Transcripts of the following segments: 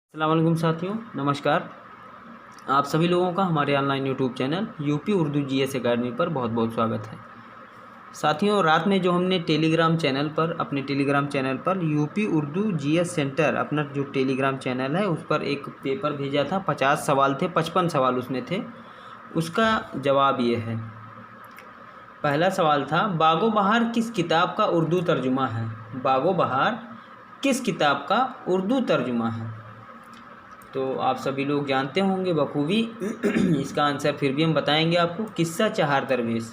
अस्सलाम वालेकुम साथियों, नमस्कार। आप सभी लोगों का हमारे online YouTube channel UP Urdu GS academy पर बहुत बहुत स्वागत है। साथियों, रात में जो हमने अपने टेलीग्राम चैनल पर यूपी उर्दू जीएस सेंटर अपना जो टेलीग्राम चैनल है उस पर एक पेपर भेजा था। 50 सवाल थे, 55 सवाल उसमें थे। उसका जवाब ये है। पहला सवाल था, बागो बहार किस किताब का उर्दू तर्जुमा है? बागो बहार किस किताब का उर्दू तर्जुमा है? तो आप सभी लोग जानते होंगे बखूबी। इसका आंसर फिर भी हम बताएंगे आपको। किस्सा चहार दरवेश,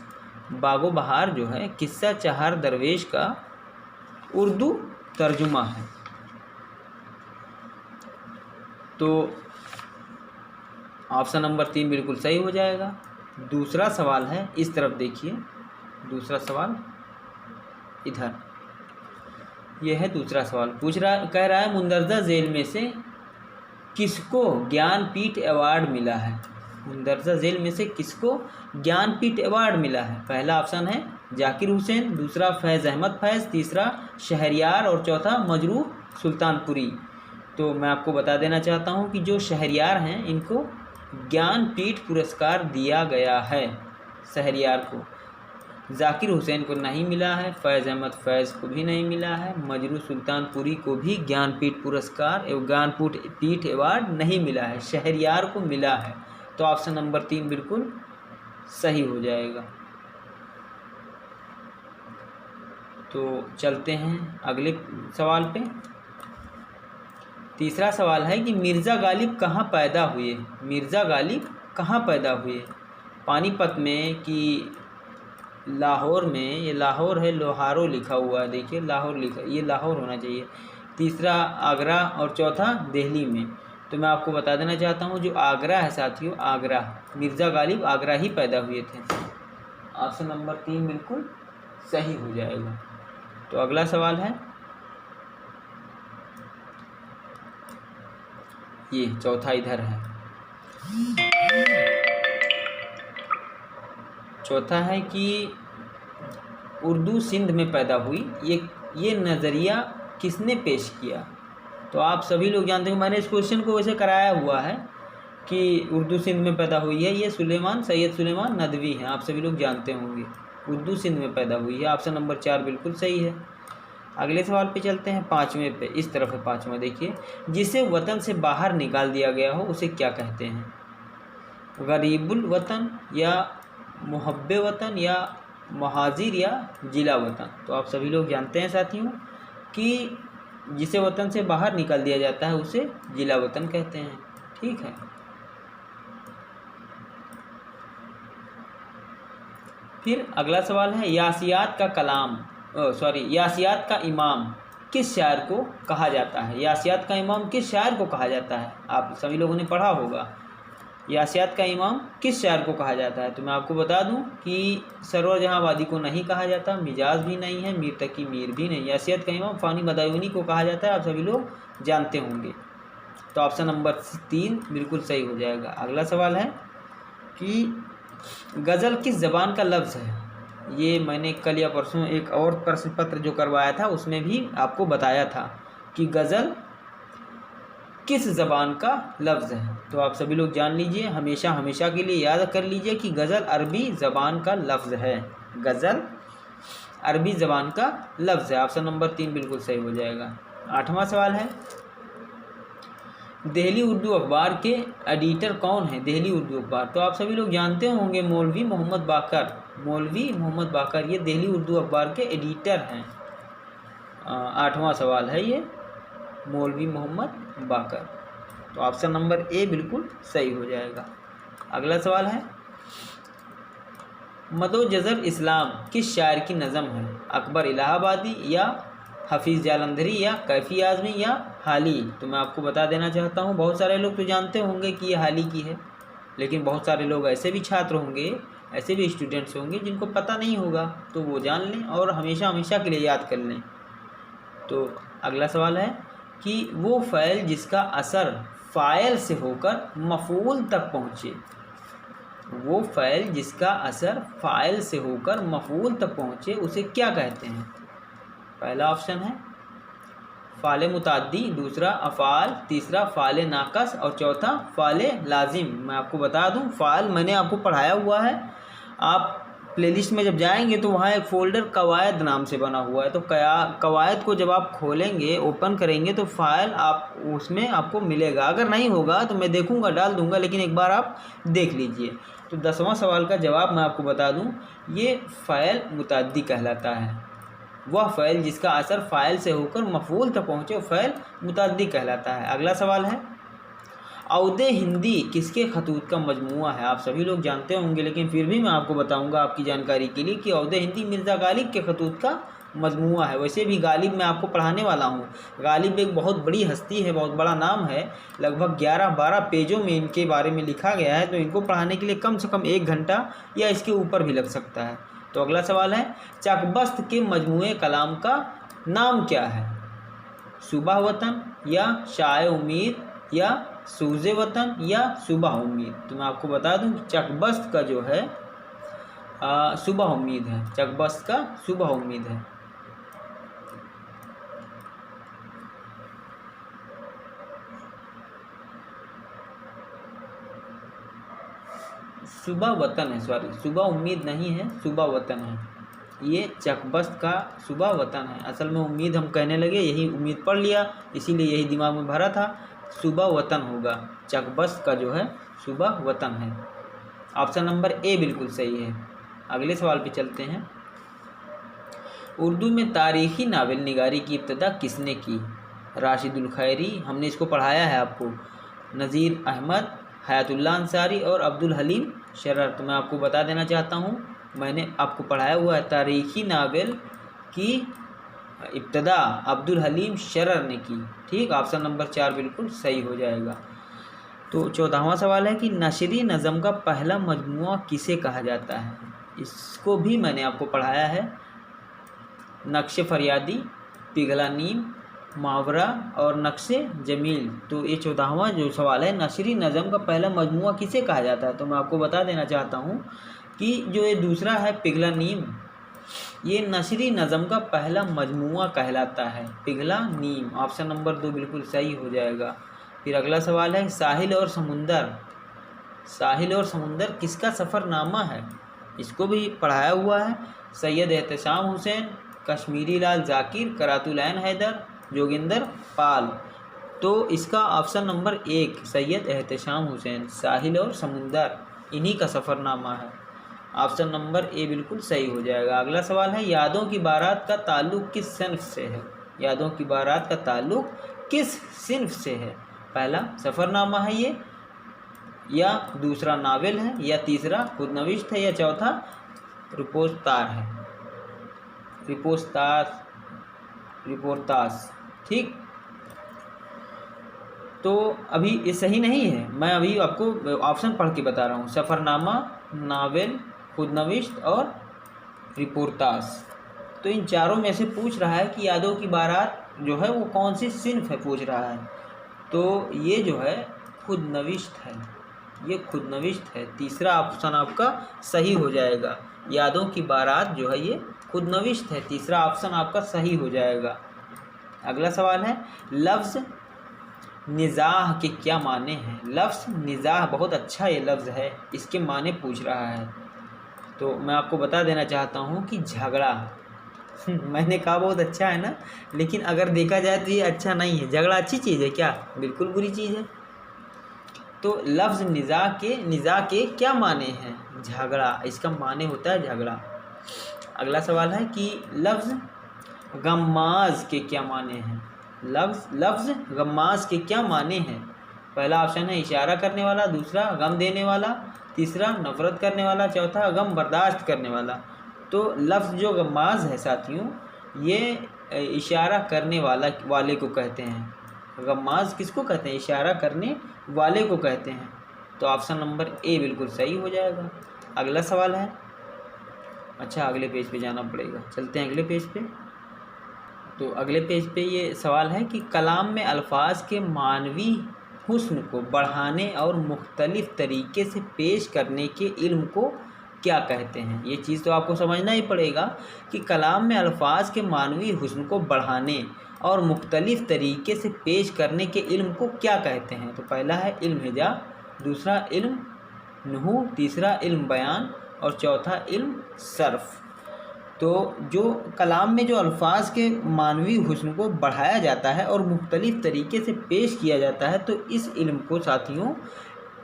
बागो बहार जो है किस्सा चहार दरवेश का उर्दू तर्जुमा है। तो ऑप्शन नंबर 3 बिल्कुल सही हो जाएगा। दूसरा सवाल है, इस तरफ देखिए। दूसरा सवाल इधर, यह है दूसरा सवाल। कह रहा है, मुंदरजा झेल में से किसको ज्ञानपीठ अवार्ड मिला है? मुंदरजा झेल में से किसको ज्ञानपीठ अवार्ड मिला है? पहला ऑप्शन है जाकिर हुसैन, दूसरा फैज़ अहमद फैज़, तीसरा शहरयार और चौथा मजरूह सुल्तानपुरी। तो मैं आपको बता देना चाहता हूं कि जो शहरयार हैं इनको ज्ञानपीठ पुरस्कार दिया गया है। शहरयार को, जाकिर हुसैन को नहीं मिला है, फैज़ अहमद फैज़ को भी नहीं मिला है, मजरूह सुल्तानपुरी को भी ज्ञानपीठ पुरस्कार एवं ज्ञानपीठ अवार्ड नहीं मिला है, शहरयार को मिला है। तो ऑप्शन नंबर 3 बिल्कुल सही हो जाएगा। तो चलते हैं अगले सवाल पे। तीसरा सवाल है कि मिर्ज़ा गालिब कहाँ पैदा हुए? मिर्ज़ा गालिब कहाँ पैदा हुए? पानीपत में कि लाहौर में? ये लाहौर है, लोहारो लिखा हुआ है, देखिए लाहौर लिखा, ये लाहौर होना चाहिए। तीसरा आगरा और चौथा दिल्ली में। तो मैं आपको बता देना चाहता हूँ जो आगरा है साथियों, आगरा, मिर्ज़ा गालिब आगरा ही पैदा हुए थे। ऑप्शन नंबर 3 बिल्कुल सही हो जाएगा। तो अगला सवाल है, ये चौथा इधर है। चौथा है कि उर्दू सिंध में पैदा हुई, ये नज़रिया किसने पेश किया? तो आप सभी लोग जानते हैं, मैंने इस क्वेश्चन को वैसे कराया हुआ है कि उर्दू सिंध में पैदा हुई है, ये सैयद सुलेमान नदवी हैं। आप सभी लोग जानते होंगे, उर्दू सिंध में पैदा हुई है। ऑप्शन नंबर 4 बिल्कुल सही है। अगले सवाल पे चलते हैं, 5वें पे। इस तरफ है 5वां, देखिए। जिसे वतन से बाहर निकाल दिया गया हो उसे क्या कहते हैं? गरीबुल वतन या मुहब्बे वतन या महाजिर या जिला वतन? तो आप सभी लोग जानते हैं साथियों कि जिसे वतन से बाहर निकाल दिया जाता है उसे जिला वतन कहते हैं। ठीक है। फिर अगला सवाल है, यासियात का इमाम किस शायर को कहा जाता है? यासियात का इमाम किस शायर को कहा जाता है? आप सभी लोगों ने पढ़ा होगा, यासियात का इमाम किस शायर को कहा जाता है? तो मैं आपको बता दूं कि सरवर जहां वादी को नहीं कहा जाता, मिजाज भी नहीं है, मीर तकी मीर भी नहीं। यासियात का इमाम फ़ानी बदायूनी को कहा जाता है, आप सभी लोग जानते होंगे। तो ऑप्शन नंबर 3 बिल्कुल सही हो जाएगा। अगला सवाल है कि गज़ल किस ज़बान का लफ्ज़ है? ये मैंने कल या परसों एक और प्रश्न पत्र जो करवाया था उसमें भी आपको बताया था कि गज़ल किस ज़बान का लफ्ज़ है। तो आप सभी लोग जान लीजिए, हमेशा हमेशा के लिए याद कर लीजिए कि गज़ल अरबी ज़बान का लफ्ज़ है। गज़ल अरबी ज़बान का लफ्ज़ है। ऑप्शन नंबर 3 बिल्कुल सही हो जाएगा। 8वां सवाल है, दिल्ली उर्दू अखबार के एडिटर कौन है? दिल्ली उर्दू अखबार, तो आप सभी लोग जानते होंगे, मौलवी मोहम्मद बाकर ये दिल्ली उर्दू अखबार के एडिटर हैं। 8वां सवाल है ये, मौलवी मोहम्मद बाकर। तो ऑप्शन नंबर ए बिल्कुल सही हो जाएगा। अगला सवाल है, मदो जज़र इस्लाम किस शायर की नज़म है? अकबर इलाहाबादी या हफीज़ जालंधरी या कैफ़ी आज़मी या हाली? तो मैं आपको बता देना चाहता हूँ, बहुत सारे लोग तो जानते होंगे कि ये हाली की है, लेकिन बहुत सारे लोग ऐसे भी छात्र होंगे, ऐसे भी स्टूडेंट्स होंगे जिनको पता नहीं होगा, तो वो जान लें और हमेशा हमेशा के लिए याद कर लें। तो अगला सवाल है कि वो फ़ैल जिसका असर फ़ाइल से होकर मफ़ूल तक पहुँचे, वो फ़ैल जिसका असर फ़ाइल से होकर मफ़ूल तक पहुँचे उसे क्या कहते हैं? पहला ऑप्शन है फ़ाले मुताद्दी, दूसरा अफ़ाल, तीसरा फ़ाले नाक़स और चौथा फ़ाले लाजिम। मैं आपको बता दूं, फ़ाल मैंने आपको पढ़ाया हुआ है। आप प्लेलिस्ट में जब जाएंगे तो वहाँ एक फ़ोल्डर कवायद नाम से बना हुआ है, तो कवायद को जब आप खोलेंगे, ओपन करेंगे तो फ़ाइल आप उसमें आपको मिलेगा। अगर नहीं होगा तो मैं देखूंगा, डाल दूंगा, लेकिन एक बार आप देख लीजिए। तो 10वां सवाल का जवाब मैं आपको बता दूं, ये फ़ाइल मुताद्दी कहलाता है। वह फ़ाइल जिसका असर फ़ाइल से होकर मफ़ऊल तक पहुँचे, फ़ाइल मुताद्दी कहलाता है। अगला सवाल है, औदे हिंदी किसके खतूत का मजमूआ है? आप सभी लोग जानते होंगे, लेकिन फिर भी मैं आपको बताऊंगा आपकी जानकारी के लिए कि औदे हिंदी मिर्ज़ा गालिब के खतूत का मजमूआ है। वैसे भी गालिब मैं आपको पढ़ाने वाला हूँ। गालिब एक बहुत बड़ी हस्ती है, बहुत बड़ा नाम है। लगभग 11-12 पेजों में इनके बारे में लिखा गया है, तो इनको पढ़ाने के लिए कम से कम 1 घंटा या इसके ऊपर भी लग सकता है। तो अगला सवाल है, चकबस्त के मजमूए कलाम का नाम क्या है? सुबह वतन या शाए उम्मीद या सूज़े वतन या सुबह उम्मीद? तो मैं आपको बता दूं, चकबस्त का जो है सुबह उम्मीद है। चकबस्त का सुबह उम्मीद है। सुबह वतन है, सॉरी, सुबह उम्मीद नहीं है, सुबह वतन है। ये चकबस्त का सुबह वतन है। असल में उम्मीद हम कहने लगे, यही उम्मीद पढ़ लिया, इसीलिए यही दिमाग में भरा था। सुबह वतन होगा, चकबस्त का जो है सुबह वतन है। ऑप्शन नंबर ए बिल्कुल सही है। अगले सवाल पे चलते हैं। उर्दू में तारीख़ी नावल निगारी की इब्तदा किसने की? राशिदुल खैरी, हमने इसको पढ़ाया है आपको, नज़ीर अहमद, हयातुल्लाह अंसारी और अब्दुल हलीम शरर। तो मैं आपको बता देना चाहता हूँ, मैंने आपको पढ़ाया हुआ है, तारीख़ी नावल की इब्तदा अब्दुल हलीम शरर ने की। ठीक, ऑप्शन नंबर 4 बिल्कुल सही हो जाएगा। तो 14वां सवाल है कि नशरी नज़म का पहला मजमुआ किसे कहा जाता है? इसको भी मैंने आपको पढ़ाया है। नक्श फरियादी, पिघला नीम, मुहावरा और नक्शे जमील। तो ये 14वां जो सवाल है, नशरी नज़म का पहला मजमुआ किसे कहा जाता है? तो मैं आपको बता देना चाहता हूँ कि जो ये दूसरा है पिघला नीम, ये नशरी नज़म का पहला मजमुआ कहलाता है, पिघला नीम। ऑप्शन नंबर 2 बिल्कुल सही हो जाएगा। फिर अगला सवाल है, साहिल और समुंदर, साहिल और समुंदर किसका सफ़रनामा है? इसको भी पढ़ाया हुआ है। सैयद एहतशाम हुसैन, कश्मीरी लाल जाकिर, करातुलैन हैदर, जोगिंदर पाल। तो इसका ऑप्शन नंबर 1 सैयद एहतशाम हुसैन, साहिल और समुंदर इन्हीं का सफ़रनामा है। ऑप्शन नंबर ए बिल्कुल सही हो जाएगा। अगला सवाल है, यादों की बारात का ताल्लुक़ किस सिन्फ से है? यादों की बारात का ताल्लुक़ किस सिन्फ से है? पहला सफ़रनामा है ये, या दूसरा नावल है, या तीसरा खुदनविश्त है, या चौथा रिपोर्तार है, रिपोर्तास। ठीक, तो अभी ये सही नहीं है, मैं अभी आपको ऑप्शन पढ़ के बता रहा हूँ। सफ़रनामा, नावल, खुदनविश्त और रिपोर्तास। तो इन चारों में से पूछ रहा है कि यादों की बारात जो है वो कौन सी सिन्फ है, पूछ रहा है। तो ये जो है खुदनविश्त है, ये खुदनविश्त है। तीसरा ऑप्शन आपका सही हो जाएगा। यादों की बारात जो है ये खुदनविश्त है, तीसरा ऑप्शन आपका सही हो जाएगा। अगला सवाल है, लफ्ज़ निज़ाह के क्या माने हैं? लफ्ज़ निज़ाह, बहुत अच्छा ये लफ्ज़ है, इसके माने पूछ रहा है। तो मैं आपको बता देना चाहता हूँ कि झगड़ा मैंने कहा बहुत अच्छा है ना, लेकिन अगर देखा जाए तो ये अच्छा नहीं है। झगड़ा अच्छी चीज़ है क्या? बिल्कुल बुरी चीज़ है। तो लफ्ज़ निज़ाह के क्या माने हैं? झगड़ा, इसका माने होता है झगड़ा। अगला सवाल है कि लफ्ज़ गम्माज़ के क्या माने हैं? लफ्ज़ गम्माज़ के क्या माने हैं? पहला ऑप्शन है इशारा करने वाला, दूसरा गम देने वाला, तीसरा नफ़रत करने वाला, चौथा गम बर्दाश्त करने वाला। तो लफ्ज़ जो गम्माज़ है साथियों, ये इशारा करने वाले को कहते हैं। गम्माज़ किसको कहते हैं? इशारा करने वाले को कहते हैं। तो ऑप्शन नंबर ए बिल्कुल सही हो जाएगा। अगला सवाल है, अच्छा अगले पेज पे जाना पड़ेगा, चलते हैं अगले पेज पे। तो अगले पेज पे ये सवाल है कि कलाम में अल्फाज के मानवी हुस्न को बढ़ाने और मुख्तलिफ तरीके से पेश करने के इल्म को क्या कहते हैं। ये चीज़ तो आपको समझना ही पड़ेगा कि कलाम में अल्फाज के मानवी हुस्न को बढ़ाने और मुख्तलिफ़ तरीके से पेश करने के इल्म को क्या कहते हैं। तो पहला है इल्म हिजा, दूसरा इल्म नुहु, तीसरा इल्म बयान और चौथा इल्म सर्फ। तो जो कलाम में जो अल्फाज के मानवी हुस्न को बढ़ाया जाता है और मुख्तलिफ़ तरीके से पेश किया जाता है, तो इस इल्म को साथियों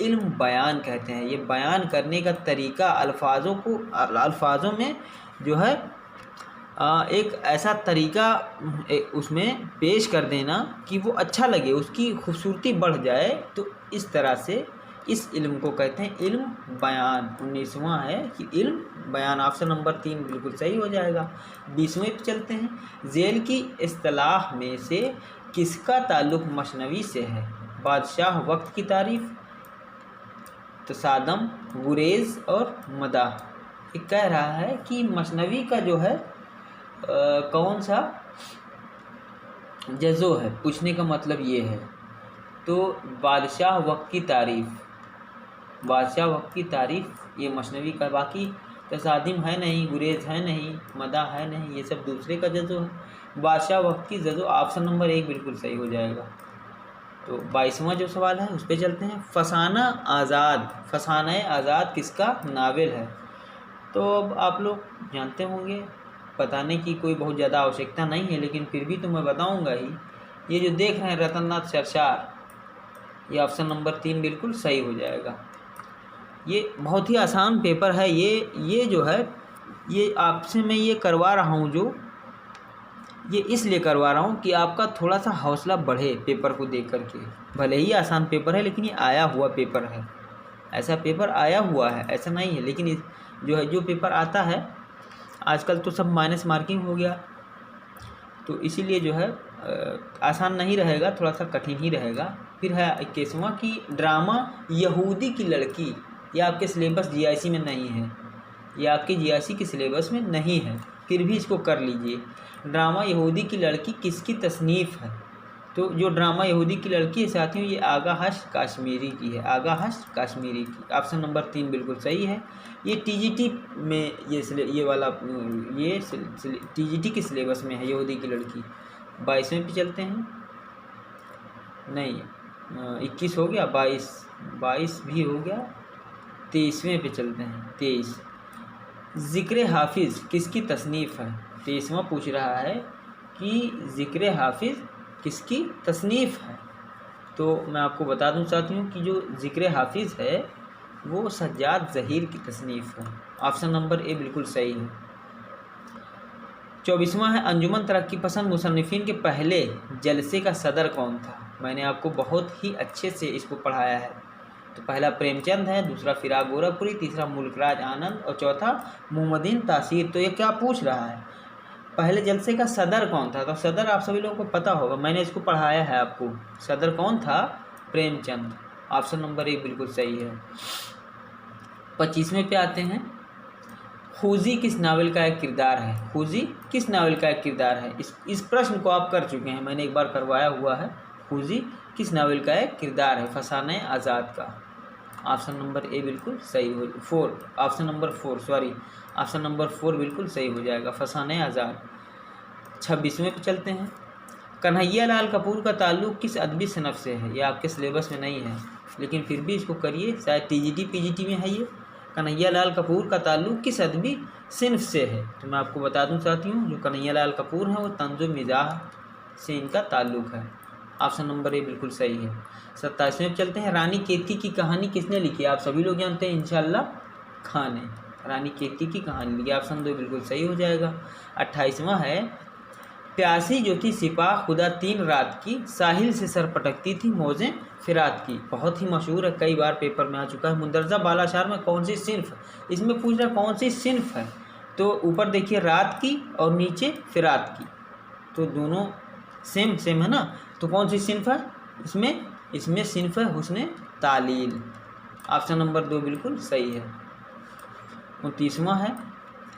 इल्म बयान कहते हैं। ये बयान करने का तरीका अल्फाजों में जो है एक ऐसा तरीका उसमें पेश कर देना कि वो अच्छा लगे, उसकी खूबसूरती बढ़ जाए। तो इस तरह से इस इल्म को कहते हैं इल्म बयान। 19वां है कि इल्म बयान। ऑप्शन नंबर 3 बिल्कुल सही हो जाएगा। 20वें पे चलते हैं। झेल की इस्तिलाह में से किसका ताल्लुक़ मसनवी से है। बादशाह वक्त की तारीफ़, तसादम, गुरेज और मदाह। ये कह रहा है कि मसनवी का जो है कौन सा जज़ो है, पूछने का मतलब ये है। तो बादशाह वक्त की तारीफ़, बादशाह वक्त की तारीफ़ ये मसनवी का। बाकी तसादिम है नहीं, गुरेज है नहीं, मदा है नहीं, ये सब दूसरे का जज़ो है। बादशाह वक्त की जज़ो ऑप्शन नंबर 1 बिल्कुल सही हो जाएगा। तो 22वां जो सवाल है उस पर चलते हैं। फसाना आज़ाद, फसाना आज़ाद किसका नावल है। तो अब आप लोग जानते होंगे, बताने की कोई बहुत ज़्यादा आवश्यकता नहीं है, लेकिन फिर भी तो मैं बताऊंगा ही। ये जो देख रहे हैं रतन नाथ सरशार, ये ऑप्शन नंबर 3 बिल्कुल सही हो जाएगा। ये बहुत ही आसान पेपर है। ये जो है ये आपसे मैं ये करवा रहा हूँ, जो ये इसलिए करवा रहा हूँ कि आपका थोड़ा सा हौसला बढ़े पेपर को देख कर के। भले ही आसान पेपर है, लेकिन ये आया हुआ पेपर है। ऐसा पेपर आया हुआ है, ऐसा नहीं है। लेकिन जो पेपर आता है आजकल तो सब माइनस मार्किंग हो गया, तो इसीलिए जो है आसान नहीं रहेगा, थोड़ा सा कठिन ही रहेगा। फिर है 21वां की ड्रामा यहूदी की लड़की। ये आपके सिलेबस जीआईसी में नहीं है, ये आपके जीआईसी के सिलेबस में नहीं है, फिर भी इसको कर लीजिए। ड्रामा यहूदी की लड़की किसकी तसनीफ़ है। तो जो ड्रामा यहूदी की लड़की है साथियों, ये आगा हश्र काश्मीरी की है, आगा हश्र काश्मीरी की। ऑप्शन नंबर 3 बिल्कुल सही है। ये टीजीटी में ये वाला टीजीटी के सिलेबस में है यहूदी की लड़की। 22वें पे चलते हैं। नहीं, 21 हो गया, 22 भी हो गया। 23वें पे चलते हैं। 23 ज़िक्र हाफिज़ किसकी तसनीफ़ है। 23वां पूछ रहा है कि ज़िक्र हाफिज़ किसकी तसनीफ़ है। तो मैं आपको बता दूं साथियों कि जो ज़िक्र हाफिज़ है वो सज्जाद ज़हीर की तसनीफ़ है। ऑप्शन नंबर ए बिल्कुल सही है। 24वां है अंजुमन तरक्की पसंद मुसन्निफ़ीन के पहले जलसे का सदर कौन था। मैंने आपको बहुत ही अच्छे से इसको पढ़ाया है। तो पहला प्रेमचंद है, दूसरा फिराक गोरखपुरी, तीसरा मुल्कराज आनंद और चौथा मोहम्मदीन तासीर। तो ये क्या पूछ रहा है, पहले जलसे का सदर कौन था। तो सदर आप सभी लोगों को पता होगा, मैंने इसको पढ़ाया है आपको। सदर कौन था, प्रेमचंद। ऑप्शन नंबर 1 बिल्कुल सही है। 25वें पे आते हैं। खूजी किस नावल का एक किरदार है। खूजी किस नावल का एक किरदार है। इस प्रश्न को आप कर चुके हैं, मैंने एक बार करवाया हुआ है। खूजी किस नावल का एक किरदार है, फसाने आज़ाद का। ऑप्शन नंबर ए बिल्कुल सही हो, 4 option number 4 sorry option number 4 बिल्कुल सही हो जाएगा, फसाने आज़ाद। 26वें पे चलते हैं। कन्हैया लाल कपूर का ताल्लुक़ किस अदबी सनफ़ से है। ये आपके सिलेबस में नहीं है, लेकिन फिर भी इसको करिए, शायद टीजीटी पीजीटी में है ये। कन्हैया लाल कपूर का ताल्लुक़ किस अदबी सिनफ से है। तो मैं आपको बता दूं साथियों, जो कन्हैया लाल कपूर हैं वो तंज़ो मिज़ाह से इनका ताल्लुक़ है। ऑप्शन नंबर ए बिल्कुल सही है। 27वें पे चलते हैं। रानी केतकी की कहानी किसने लिखी। आप सभी लोग जानते हैं इंशाअल्लाह खान ने रानी केतकी की कहानी लिखी। ऑप्शन 2 बिल्कुल सही हो जाएगा। 28वां है। प्यासी जो थी सिपाह खुदा 3 रात की, साहिल से सर पटकती थी मौजें फिरात की। बहुत ही मशहूर है, कई बार पेपर में आ चुका है। मुंदरजा बालाशार में कौन सी सिन्फ, इसमें पूछ रहा कौन सी सिन्फ है। तो ऊपर देखिए रात की और नीचे फिरात की, तो दोनों सेम है ना। तो कौन सी सिन्फ है इसमें सिन्फ है हुस्ने तालील। ऑप्शन नंबर 2 बिल्कुल सही है। 29वां है।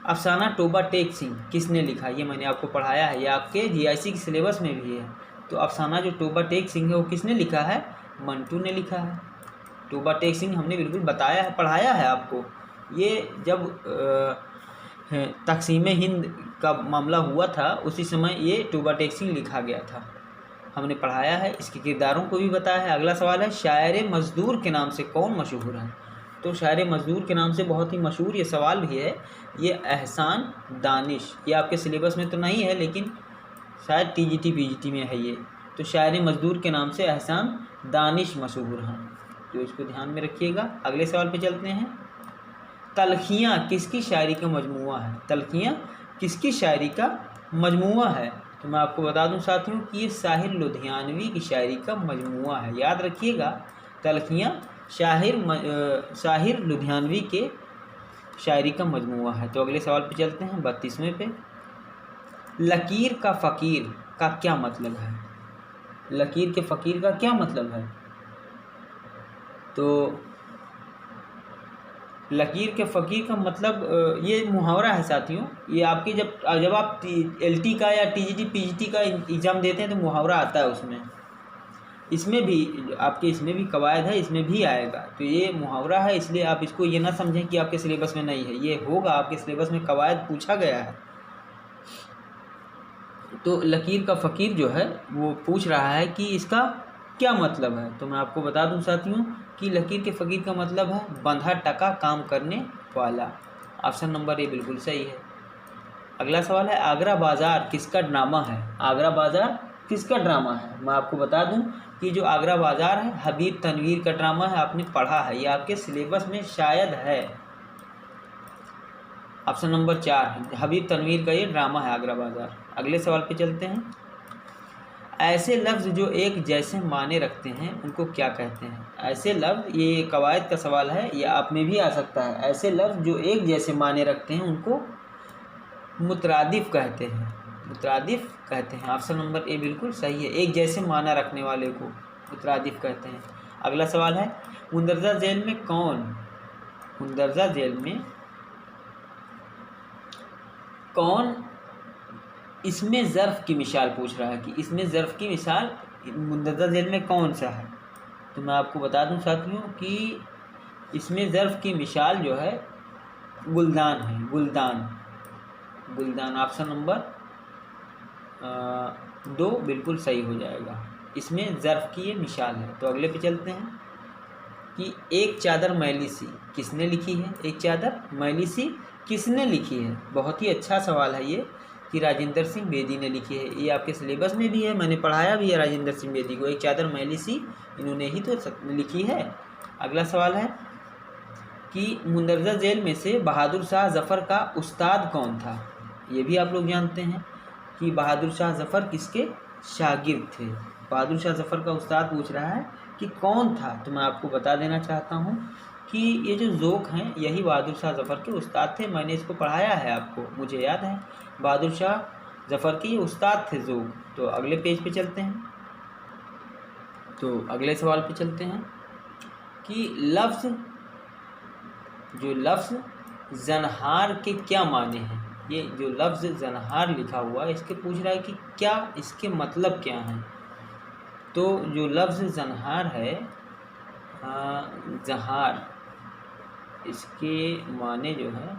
अफसाना टोबा टेक सिंह किसने लिखा। ये मैंने आपको पढ़ाया है, ये आपके जीआईसी के सिलेबस में भी है। तो अफसाना जो टोबा टेक सिंह है वो किसने लिखा है, मंटू ने लिखा है। टोबा टेक सिंह हमने बिल्कुल बताया है, पढ़ाया है आपको, ये जब तक़सीम हिंद का मामला हुआ था उसी समय ये टूबा टेक सिंह लिखा गया था, हमने पढ़ाया है, इसके किरदारों को भी बताया है। अगला सवाल है शायर मज़दूर के नाम से कौन मशहूर है? तो शायर मज़दूर के नाम से बहुत ही मशहूर ये सवाल भी है, ये एहसान दानिश। ये आपके सिलेबस में तो नहीं है लेकिन शायद टीजीटी पीजीटी में है ये। तो शायर मज़दूर के नाम से एहसान दानिश मशहूर हैं, तो इसको ध्यान में रखिएगा। अगले सवाल पे चलते हैं। तलखियाँ किसकी शायरी का मजमूआ है? तलखियाँ किसकी शायरी का मजमूआ है? तो मैं आपको बता दूं साथियों कि ये साहिर लुधियानवी की शायरी का मजमूआ है, याद रखिएगा। तलखियाँ साहिर लुधियानवी के शायरी का मजमूआ है। तो अगले सवाल पे चलते हैं, 32वें पे। लकीर का फ़कीर का क्या मतलब है? लकीर के फ़कीर का क्या मतलब है? तो लकीर के फ़कीर का मतलब ये मुहावरा है साथियों। ये आपके जब आप एलटी का या टीजीटी पीजीटी का एग्ज़ाम देते हैं तो मुहावरा आता है उसमें। इसमें भी आपके इसमें भी कवायद है, इसमें भी आएगा। तो ये मुहावरा है, इसलिए आप इसको ये ना समझें कि आपके सिलेबस में नहीं है, ये होगा आपके सिलेबस में, कवायद पूछा गया है। तो लकीर का फ़कीर जो है वो पूछ रहा है कि इसका क्या मतलब है? तो मैं आपको बता दूं साथियों कि लकीर के फ़कीर का मतलब है बंधा टका काम करने वाला। ऑप्शन नंबर ए बिल्कुल सही है। अगला सवाल है आगरा बाज़ार किसका ड्रामा है? आगरा बाज़ार किसका ड्रामा है? मैं आपको बता दूं कि जो आगरा बाज़ार है हबीब तनवीर का ड्रामा है, आपने पढ़ा है, ये आपके सिलेबस में शायद है। ऑप्शन नंबर 4 हबीब तनवीर का ये ड्रामा है आगरा बाज़ार। अगले सवाल पे चलते हैं। ऐसे लफ्ज़ जो एक जैसे माने रखते हैं उनको क्या कहते हैं? ऐसे लफ्ज़, ये कवायद का सवाल है, ये आप में भी आ सकता है। ऐसे लफ्ज़ जो एक जैसे माने रखते हैं उनको मुतरादिफ कहते हैं, मुतरादिफ कहते हैं। ऑप्शन नंबर ए बिल्कुल सही है, एक जैसे माना रखने वाले को मुतरादिफ कहते हैं। अगला सवाल है मुंदरजा जेल में मुंदरजा जेल में कौन इसमें ज़र्फ़ की मिसाल पूछ रहा है कि इसमें ज़र्फ़ की मिसाल मुंदरजा जेल में कौन सा है? तो मैं आपको बता दूं साथियों कि इसमें ज़र्फ़ की मिसाल जो है गुलदान है, गुलदान। ऑप्शन नंबर 2 बिल्कुल सही हो जाएगा, इसमें ज़र्फ़ की ये मिसाल है। तो अगले पे चलते हैं कि एक चादर मैली सी किसने लिखी है? एक चादर मैली सी किसने लिखी है? बहुत ही अच्छा सवाल है ये कि राजेंद्र सिंह बेदी ने लिखी है। ये आपके सिलेबस में भी है, मैंने पढ़ाया भी है राजेंद्र सिंह बेदी को। एक चादर मैली सी इन्होंने ही तो लिखी है। अगला सवाल है कि मुंदरजा जेल में से बहादुर शाह ज़फ़र का उस्ताद कौन था? ये भी आप लोग जानते हैं कि बहादुर शाह ज़फ़र किसके शागिर्द थे। बहादुर शाह ज़फ़र का उस्ताद पूछ रहा है कि कौन था? तो मैं आपको बता देना चाहता हूँ कि ये जो ज़ोक हैं यही बहादुर शाह ज़फ़र के उस्ताद थे। मैंने इसको पढ़ाया है आपको, मुझे याद है। बहादुर शाह ज़फ़र के उस्ताद थे ज़ोक। तो अगले पेज पे चलते हैं। तो अगले सवाल पे चलते हैं कि लफ्ज़ ज़नहार के क्या माने हैं? ये जो लफ्ज़ ज़नहार लिखा हुआ है इसके पूछ रहा है कि क्या इसके मतलब क्या हैं? तो जो लफ्ज़ ज़नहार है, ज़हार, इसके माने जो है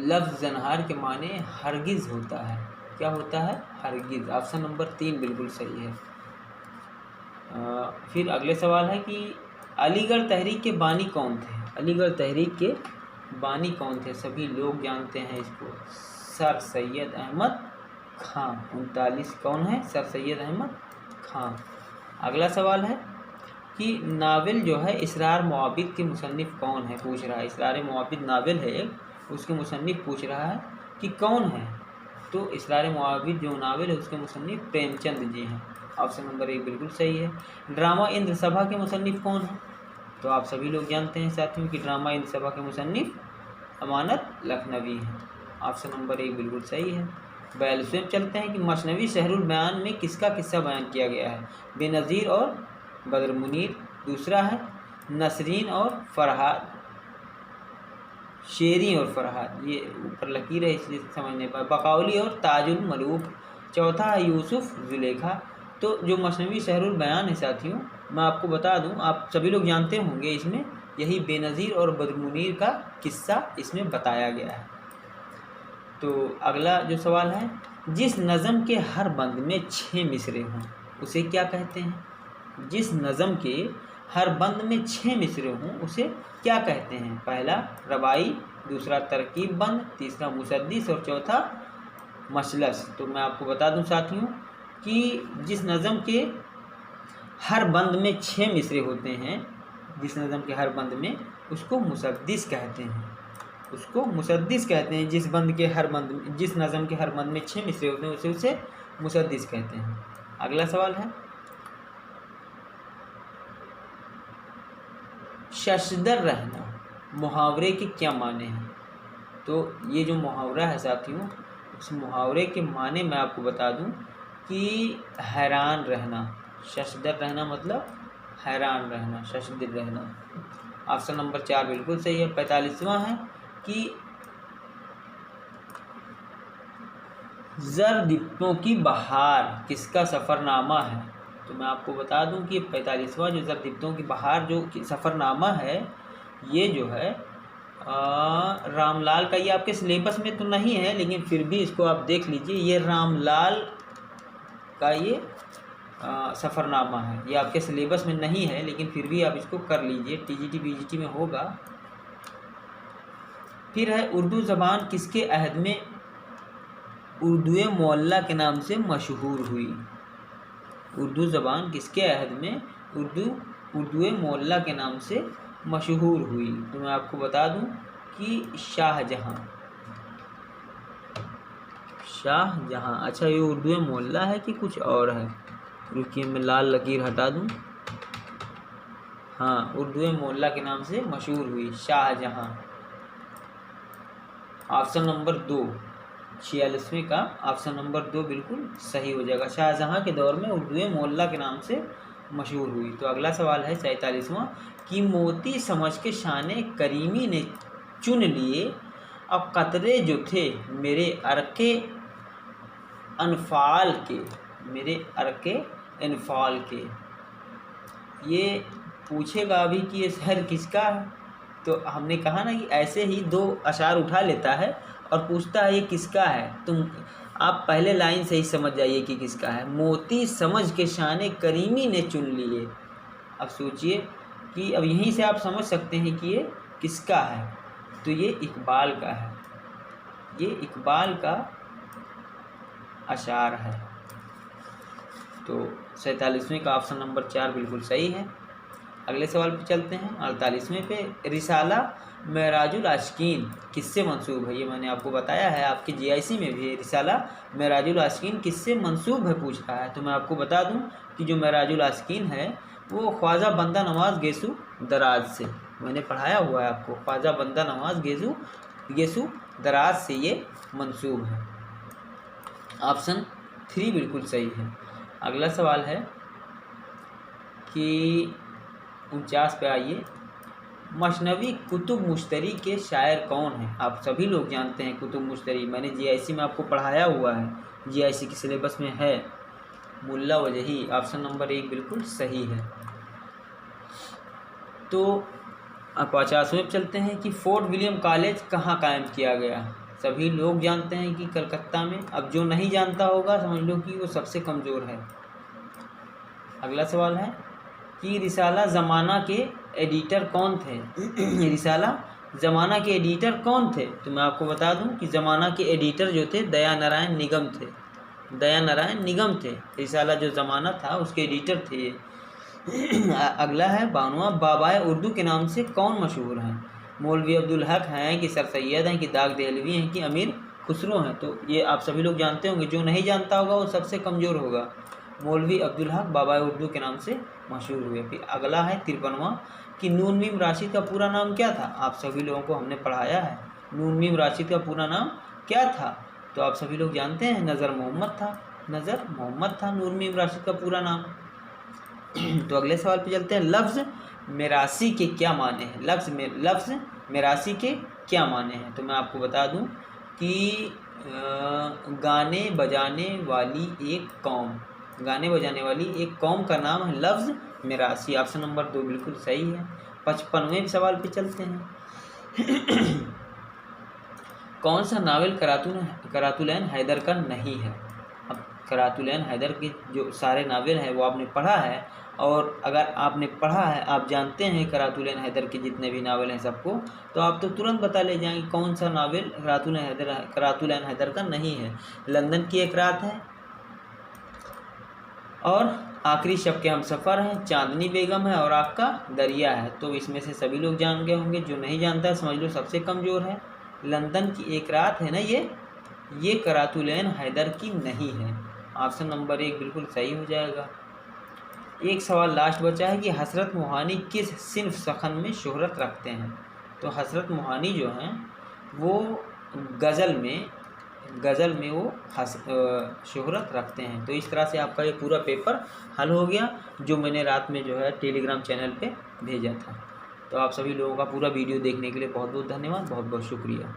लफ्ज़ ज़नहार के माने हरगिज़ होता है। क्या होता है? हरगिज़। ऑप्शन नंबर 3 बिल्कुल सही है। फिर अगले सवाल है कि अलीगढ़ तहरीक के बानी कौन थे? अलीगढ़ तहरीक के बानी कौन थे? सभी लोग जानते हैं इसको, सर सैयद अहमद खां। 39 कौन है? सर सैयद अहमद खां। अगला सवाल है कि नावल जो है इसरार मुआबिद के मुसन्निफ़ कौन है? पूछ रहा है। इसरार मुआबिद नावल है एक, उसके मुसन्निफ़ पूछ रहा है कि कौन है? तो इसरार मुआबिद जो नावल है उसके मुसन्निफ़ प्रेमचंद जी हैं। ऑप्शन नंबर 1 बिल्कुल सही है। ड्रामा इंद्र सभा के मुसन्निफ़ कौन है? तो आप सभी लोग जानते हैं साथियों कि ड्रामा इंद्र सभा के मुसन्निफ़ अमानत लखनवी हैं। ऑप्शन नंबर 1 बिल्कुल सही है। 42वें चलते हैं कि मसनवी शहरुल बयान में किसका किस्सा बयान किया गया है? बेनज़ीर और बदर मुनीर। दूसरा है नसरीन और फरहाद, शेरी और फरहाद, ये ऊपर लकीर है इसलिए समझने पर, बकौली और ताजुल मलूक। चौथा है यूसुफ जुलेखा। तो जो मसनवी शहरुल बयान है साथियों मैं आपको बता दूं, आप सभी लोग जानते होंगे, इसमें यही बेनज़ीर और बदमुनीर का किस्सा इसमें बताया गया है। तो अगला जो सवाल है, जिस नज़म के हर बंद में 6 मिसरे हों उसे क्या कहते हैं? जिस नज़म के हर बंद में 6 मिसरे हों उसे क्या कहते हैं? पहला रबाई, दूसरा तरकीब बंद, तीसरा मुसद्दिस और चौथा मसलस। तो मैं आपको बता दूं साथियों कि जिस नज़म के हर बंद में 6 मिसरे होते हैं, जिस नज़म के हर बंद में, उसको मुसद्दिस कहते हैं, उसको मुसद्दिस कहते हैं। जिस बंद के हर बंद में, जिस नज़म के हर बंद में 6 मिसरे होते हैं उसे मुसद्दिस कहते हैं। अगला सवाल है, शशदर रहना मुहावरे के क्या माने हैं? तो ये जो मुहावरा है साथियों, उस मुहावरे के माने मैं आपको बता दूं कि हैरान रहना। शशदर रहना मतलब हैरान रहना, शशदर रहना। ऑप्शन नंबर 4 बिल्कुल सही है। 45वां है कि ज़रदिप्तों की बहार किसका सफ़रनामा है? तो मैं आपको बता दूं कि 45वां जो ज़रदिप्तों की बहार जो सफ़रनामा है, ये जो है रामलाल का, ये आपके सिलेबस में तो नहीं है लेकिन फिर भी इसको आप देख लीजिए, ये रामलाल का ये सफ़रनामा है। ये आपके सिलेबस में नहीं है लेकिन फिर भी आप इसको कर लीजिए, टीजीटी बीजीटी में होगा। फिर है, उर्दू ज़बान किसके अहद में उर्दू मोहल्ला के नाम से मशहूर हुई? उर्दू ज़बान किसके अहद में उर्दू मोहल्ला के नाम से मशहूर हुई? तो मैं आपको बता दूं कि शाहजहां। अच्छा, ये उर्दू मोहल्ला है कि कुछ और है? रुकिए मैं लाल लकीर हटा दूं। हाँ, उर्दू मोहल्ला के नाम से मशहूर हुई शाहजहां। ऑप्शन नंबर 2, 46वें का ऑप्शन नंबर 2 बिल्कुल सही हो जाएगा। शाहजहां के दौर में उर्दू मोहल्ला के नाम से मशहूर हुई। तो अगला सवाल है 47वां कि मोती समझ के शाने करीमी ने चुन लिए, अब कतरे जो थे मेरे अरके अनफाल के, मेरे अरके अनफाल के। ये पूछेगा अभी कि ये शहर किसका है? तो हमने कहा ना कि ऐसे ही 2 अशार उठा लेता है और पूछता है ये किसका है। तुम आप पहले लाइन से ही समझ जाइए कि किसका है। मोती समझ के शाने करीमी ने चुन लिए। अब सोचिए कि अब यहीं से आप समझ सकते हैं कि ये किसका है। तो ये इकबाल का है, ये इकबाल का अशार है। तो 47वें का ऑप्शन नंबर 4 बिल्कुल सही है। अगले सवाल पे चलते हैं। 48वें पे, रिसाला मेराजुल आशिकीन किससे मंसूब है? ये मैंने आपको बताया है, आपके जीआईसी में भी रिसाला मेराजुल आशिकीन किससे मंसूब है पूछ रहा है। तो मैं आपको बता दूं कि जो मेराजुल आशिकीन है वो ख्वाजा बंदा नवाज गेसू दराज से, मैंने पढ़ाया हुआ है आपको, ख्वाजा बंदा नवाज गेसू दराज से ये मंसूब है। ऑप्शन 3 बिल्कुल सही है। अगला सवाल है कि 49 पे आइए, मशनवी कुतुब मुश्तरी के शायर कौन हैं? आप सभी लोग जानते हैं कुतुब मुश्तरी, मैंने जीआईसी में आपको पढ़ाया हुआ है, जीआईसी के सिलेबस में है, मुल्ला वजही। ऑप्शन नंबर 1 बिल्कुल सही है। तो 50वें पे चलते हैं कि फोर्ट विलियम कॉलेज कहाँ कायम किया गया? सभी लोग जानते हैं कि कलकत्ता में। अब जो नहीं जानता होगा समझ लो कि वो सबसे कमज़ोर है। अगला सवाल है कि रिसाला ज़माना के एडिटर कौन थे? रिसाला ज़माना के एडिटर कौन थे? तो मैं आपको बता दूं कि ज़माना के एडिटर जो थे दया नारायण निगम थे, दया नारायण निगम थे। रिसाला जो ज़माना था उसके एडिटर थे ये। अगला है 52वां, बाबाए उर्दू के नाम से कौन मशहूर हैं? मौलवी अब्दुल हक हैं कि सर सैयद हैं कि दाग देहलवी हैं कि अमीर खुसरो हैं? तो ये आप सभी लोग जानते होंगे, जो नहीं जानता होगा वो सबसे कमज़ोर होगा। मौलवी अब्दुल हक बाबाए उर्दू के नाम से मशहूर हुए। फिर अगला है 53वां कि नून मीम राशिद का पूरा नाम क्या था? आप सभी लोगों को हमने पढ़ाया है, नून मीम राशिद का पूरा नाम क्या था? तो आप सभी लोग जानते हैं नज़र मोहम्मद था, नज़र मोहम्मद था नून मीम राशिद का पूरा नाम। तो अगले सवाल पे चलते हैं, लफ्ज़ मेरासी के क्या माने हैं? लफ्ज़ मेरासी के क्या माने हैं? तो मैं आपको बता दूं कि गाने बजाने वाली एक कौम, गाने बजाने वाली एक कौम का नाम है लफ्ज़ मिरासी। ऑप्शन नंबर 2 बिल्कुल सही है। 55वें सवाल पे चलते हैं। कौन सा नावल करातुलैन हैदर का नहीं है? अब करातुलैन हैदर के जो सारे नावल हैं वो आपने पढ़ा है, और अगर आपने पढ़ा है, आप जानते हैं करातुलैन हैदर के जितने भी नावल हैं सबको, तो आप तो तुरंत बता ले जाएंगे कौन सा नावल करातुलैन हैदर का नहीं है। लंदन की एक रात है, और आखिरी शब के हम सफ़र है, चांदनी बेगम है, और आपका दरिया है। तो इसमें से सभी लोग जान गए होंगे। जो नहीं जानता है समझ लो सबसे कमज़ोर है। लंदन की एक रात है ना, ये करातुलैन हैदर की नहीं है। ऑप्शन नंबर 1 बिल्कुल सही हो जाएगा। एक सवाल लास्ट बचा है कि हसरत मोहानी किस सिन्फ सखन में शोहरत रखते हैं? तो हसरत मोहानी जो हैं वो गज़ल में वो शोहरत रखते हैं। तो इस तरह से आपका ये पूरा पेपर हल हो गया, जो मैंने रात में जो है टेलीग्राम चैनल पे भेजा था। तो आप सभी लोगों का पूरा वीडियो देखने के लिए बहुत बहुत धन्यवाद, बहुत बहुत शुक्रिया।